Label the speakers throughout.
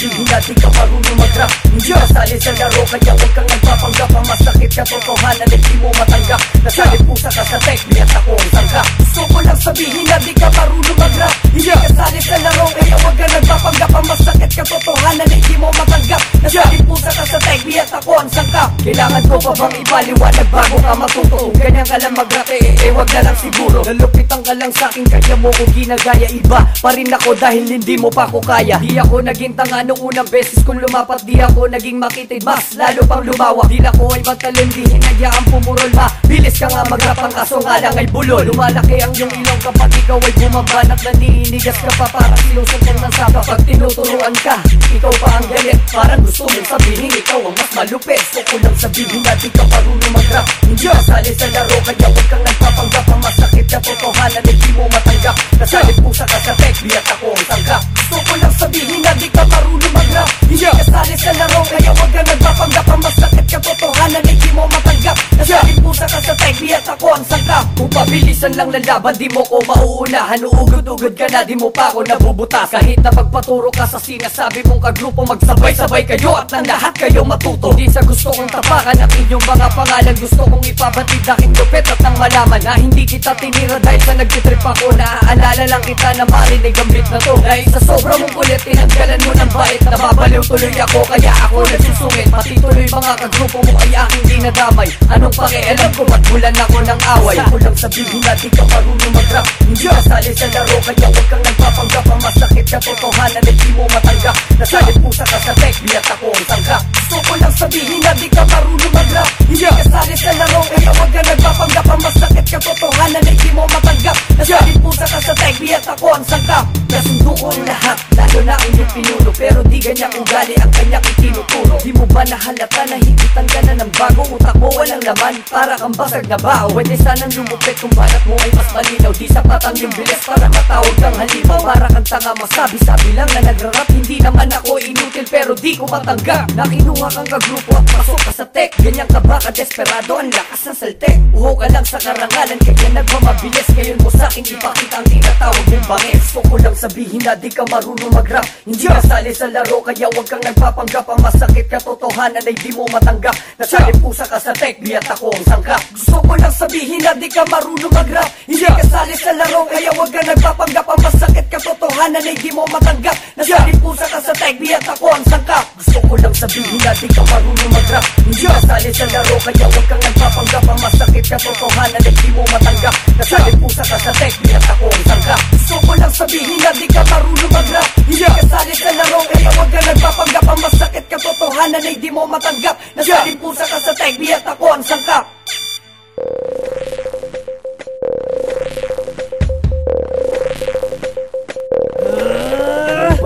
Speaker 1: sabihin na di ka marunong mag-rap. Hindi kasali sa laro kaya huwag kang nagpapanggap. Ang masakit katotohanan ay di mo matanggap. Nasali pusa ka sa tech, at ako ang sangka. Gusto ko lang sabihin na di ka marunong mag-rap. Hindi kasali sa laro kaya huwag kang nagpapanggap. Ang masakit katotohanan ay di mo matanggap. Nasali pusa ka sa tech, at ako ang sangka. Kailangan ko pa bang ipaliwanag bago ka matuto? Kung ganyan ka lang mag-rap wag na lang siguro. Nalupitan ka lang sa'kin kaya mo ko ginagaya. Iba pa rin ako dahil hindi mo pa ko kaya. Di ako naging tanga noong unang beses kung lumapat. Di ako naging makitid, mas lalo pang lumawa. Dila ko ay matalon, di hinayaang pumurol. Mabilis ka nga mag-rap, ang kaso nga lang ay bulol. Lumalaki ang iyong ilong kapag ikaw ay bumabanat. Naninigas ka pa parang sinusundan ng sapa. Pag tinuturuan ka, ikaw pa ang galit. Parang gusto mong sabihin ikaw ang mas malupit. Gusto ko lang sabihin na di ka marunong mag-rap. Hindi kasali sa laro kaya huwag kang nagpapanggap. Ang masakit na totohanan ay di mo matanggap. Nasali pusa ka sa tech, at ako ang sangka. Gusto ko lang sabihin na di ka marunong mag-rap. Hindi kasali sa laro kaya huwag kang nagpapanggap. Ang masakit ka totohanan ay di mo matanggap. Nasali pusa ka sa tech, at ako ang sangka. Kung pabilisan lang lalaban di mo ko mauunahan. Uugod-ugod ka na di mo pa ako nabubutas. Kahit na pagpaturo ka sa sinasabi mong kagrupo, magsabay-sabay kayo at ng lahat kayo matuto. Hindi sa gusto kong tapakan ang inyong mga pangalan. Gusto kong ipabatid aking lupit at nang malaman na hindi kita tinira dahil sa nagtitrip ako. Naaalala lang kita na marinig ang beat na to. Dahil sa sobra mong kulit, tinanggalan mo ng bait. Nababaliw tuloy ako kaya ako nagsusungit. Pati tuloy mga kagrupo mo ay aking dinadamay. Anong pakialam ko ba't bulan ako ng away? Gusto ko lang sabihin na di ka marunong mag-rap. Hindi kasali sa laro kaya huwag kang nagpapanggap. Ang masakit na totohanan ay di mo matanggap. Nasali pusa ka sa tech, at ako ang sangka. Gusto ko lang sabihin na di ka marunong mag-rap. Hindi kasali sa laro kaya huwag kang nagpapanggap. Ang masakit ka totohanan ay di mo matanggap. Nasali pusa ka sa tech, at ako ang sangka. Nasundo ko ang lahat, lalo na ang iyong pinuno. Pero di ganyang ugali ang kanyang itinuturo. Di mo ba nahalata na higitan ka na ng bago? Utak mo walang laman, para kang basag na bao. Pwede sanang lumupit kung banat mo ay mas malinaw. Di sapat ang iyong bilis para matawag kang halimaw. Para kang tanga masabi-sabi lang na nagrarap. Hindi naman ako inutil pero di ko matanggap. Nakinuha kang kagrupo at pasok ka sa tech. Ganyan ka ba ka-desperado, ang lakas ng salte. Uho ka lang sa karangalan kaya nagmamabilis. Ngayon mo sa'king ipakita ang tinatawag mong bangis. Gusto ko lang sabihin na di ka marunong mag-rap. Hindi kasali sa laro kaya huwag kang nagpapanggap. Ang masakit katotohanan ay di mo matanggap. Nasali pusa ka sa tech, at ako ang sangka. Gusto ko lang sabihin na di ka marunong mag-rap. Hindi kasali sa laro kaya huwag kang nagpapanggap. Ang masakit katotohanan ay di mo matanggap. Nasali pusa ka sa tech, at ako ang sangka. Gusto ko lang sabihin na di ka marunong mag-rap. Hindi kasali sa laro kaya huwag kang nagpapanggap. Ang masakit katotohanan ay di mo matanggap. Nasali pusa ka sa tech, at ako ang sangka. Gusto ko lang sabihin na di ka marunong mag-rap. Hindi kasali sa laro kaya huwag kang nagpapanggap. Ang masakit katotohanan ay di mo matanggap. Nasali pusa ka sa tech, at ako ang sangka.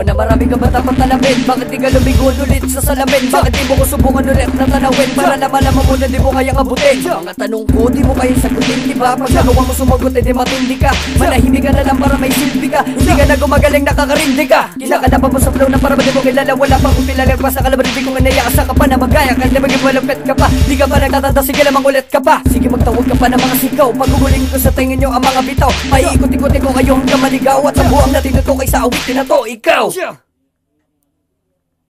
Speaker 1: Na marami ka ba dapat talamin? Bakit di ka lumigon ulit sa salamin? Bakit di mo ko subukan ulit na tanawin? Para na malaman mo na di mo kayang abutin. Mga tanong ko di mo kayang sagutin, diba? Pag nagawa mo sumagot di matindi ka. Manahimik ka na lang para may silbi ka. Hindi ka na gumagaling, nakakarindi ka. Kinakada pa mo sa flow na para di mo kilala. Wala pang upilalag pa sa kalabarindi kung inayakasa ka pa na magaya ka na maging malupit ka pa. Di ka pa nagtatanda, sige lamang ulit ka pa. Sige magtawag ka pa ng mga sigaw. Pagugulin ko sa tingin nyo ang mga bitaw. Maiikot-ikotin ko kayo hanggang maligaw. At sa buwang na tinutukay sa awitin na to, ikaw.